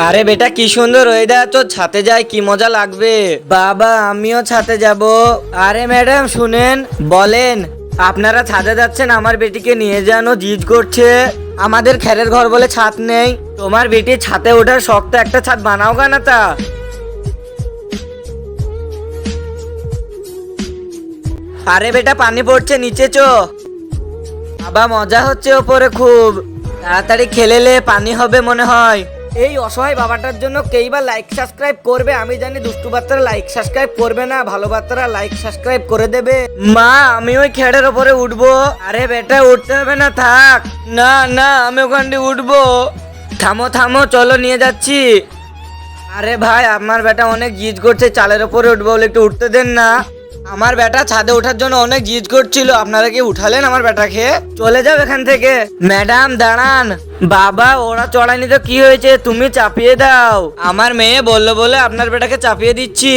আরে বেটা কি সুন্দর ওয়েদার, তো ছাতে যাই কি মজা লাগবে। বাবা আমিও ছাতে যাব। আরে ম্যাডাম শুনেন, বলেন। আপনারা ছাদে যাচ্ছেন, আমার বেটিকে নিয়ে যান, ও জিদ করছে। আমাদের খেরের ঘর বলে ছাদ নেই। তোমার বেটি ছাতে ওঠার শক্ত একটা ছাদ বানাও না তা। আরে বেটা পানি পড়ছে, নিচে চো। বাবা মজা হচ্ছে ওপরে খুব। তাড়াতাড়ি খেলেলে পানি হবে মনে হয়। এই অসহায় বাবাটার জন্য কেই বা লাইক সাবস্ক্রাইব করবে? আমি জানি দুষ্টু বাচ্চারা লাইক সাবস্ক্রাইব করবে না, ভালো বাচ্চারা লাইক সাবস্ক্রাইব করে দেবে। মা আমি ওই খেড়ের ওপরে উঠবো। আরে বেটা উঠতে হবে না, থাক। না না আমি ওখান দিয়ে উঠবো। থামো থামো, চলো নিয়ে যাচ্ছি। আরে ভাই আমার বেটা অনেক জিদ করছে, চালের ওপরে উঠবো বলে, একটু উঠতে দেন না। আমার বেটা ছাদে ওঠার জন্য অনেক জিদ করছিল, আপনারা কি উঠালেন আমার বেটাকে? চলে যাও এখান থেকে। ম্যাডাম দাঁড়ান। বাবা ওরা চড়ায়নি তো কি হয়েছে, তুমি চাপিয়ে দাও। আমার মেয়ে বললো বলে আপনার বেটাকে চাপিয়ে দিচ্ছি।